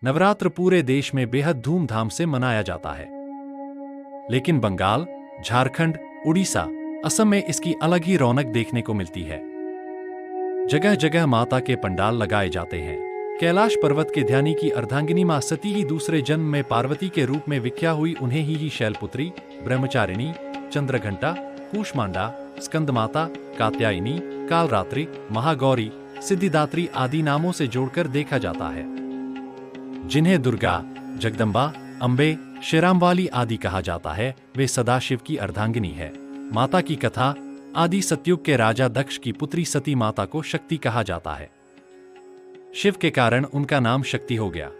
नवरात्र पूरे देश में बेहद धूमधाम से मनाया जाता है, लेकिन बंगाल, झारखंड, उड़ीसा, असम में इसकी अलग ही रौनक देखने को मिलती है। जगह जगह माता के पंडाल लगाए जाते हैं। कैलाश पर्वत के ध्यानी की अर्धांगिनी मां सती ही दूसरे जन्म में पार्वती के रूप में विख्या हुई। उन्हें ही शैलपुत्री, ब्रह्मचारिणी, चंद्रघंटा, कूष्मांडा, स्कंदमाता, कात्यायनी, कालरात्रि, महागौरी, सिद्धिदात्री आदि नामों से जोड़कर देखा जाता है। जिन्हें दुर्गा, जगदम्बा, अंबे, शेरामवाली आदि कहा जाता है, वे सदाशिव की अर्धांगिनी है। माता की कथा, आदि सतयुग के राजा दक्ष की पुत्री सती माता को शक्ति कहा जाता है। शिव के कारण उनका नाम शक्ति हो गया,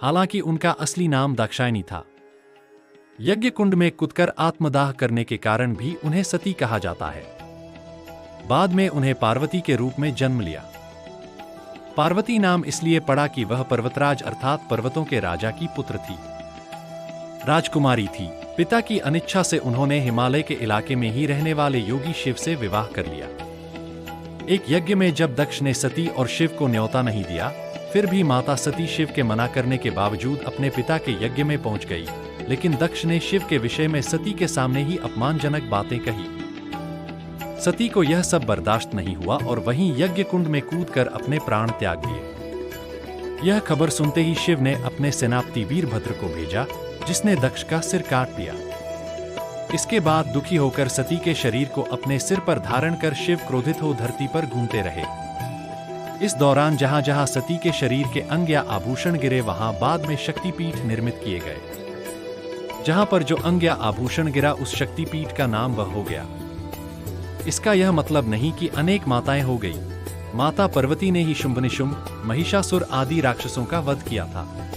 हालांकि उनका असली नाम दाक्षायणी था। यज्ञ कुंड में कूदकर आत्मदाह करने के कारण भी उन्हें सती कहा जाता है। बाद में उन्हें पार्वती के रूप में जन्म लिया। पार्वती नाम इसलिए पड़ा कि वह पर्वतराज अर्थात पर्वतों के राजा की पुत्र थी, राजकुमारी थी। पिता की अनिच्छा से उन्होंने हिमालय के इलाके में ही रहने वाले योगी शिव से विवाह कर लिया। एक यज्ञ में जब दक्ष ने सती और शिव को न्योता नहीं दिया, फिर भी माता सती शिव के मना करने के बावजूद अपने पिता के यज्ञ में पहुंच गई, लेकिन दक्ष ने शिव के विषय में सती के सामने ही अपमानजनक बातें कही। सती को यह सब बर्दाश्त नहीं हुआ और वहीं यज्ञ कुंड में कूदकर अपने प्राण त्याग दिए। यह खबर सुनते ही शिव ने अपने सेनापति वीरभद्र को भेजा, जिसने दक्ष का सिर काट दिया। इसके बाद दुखी होकर सती के शरीर को अपने सिर पर धारण कर शिव क्रोधित हो धरती पर घूमते रहे। इस दौरान जहां जहां सती के शरीर के अंग या आभूषण गिरे, वहां बाद में शक्तिपीठ निर्मित किए गए। जहां पर जो अंग या आभूषण गिरा, उस शक्तिपीठ का नाम वह हो गया। इसका यह मतलब नहीं कि अनेक माताएं हो गई। माता पार्वती ने ही शुंभ-निशुंभ, महिषासुर आदि राक्षसों का वध किया था।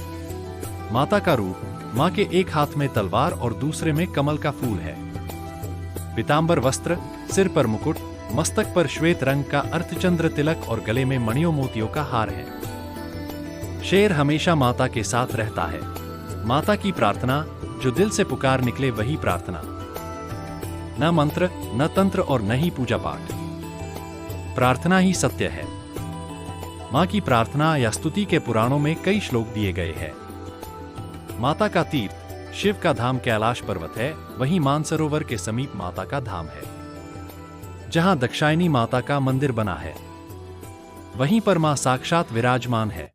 माता का रूप, मां के एक हाथ में तलवार और दूसरे में कमल का फूल है। पीतांबर वस्त्र, सिर पर मुकुट, मस्तक पर श्वेत रंग का अर्धचंद्र तिलक और गले में मणियों मोतियों का हार है। शेर हमेशा माता के साथ रहता है। माता की प्रार्थना, जो दिल से पुकार निकले वही प्रार्थना। न मंत्र, न तंत्र और न ही पूजा पाठ। प्रार्थना ही सत्य है। मां की प्रार्थना या स्तुति के पुराणों में कई श्लोक दिए गए हैं। माता का तीर्थ, शिव का धाम कैलाश पर्वत है, वहीं मानसरोवर के समीप माता का धाम है, जहां दाक्षायणी माता का मंदिर बना है। वहीं पर मां साक्षात विराजमान है।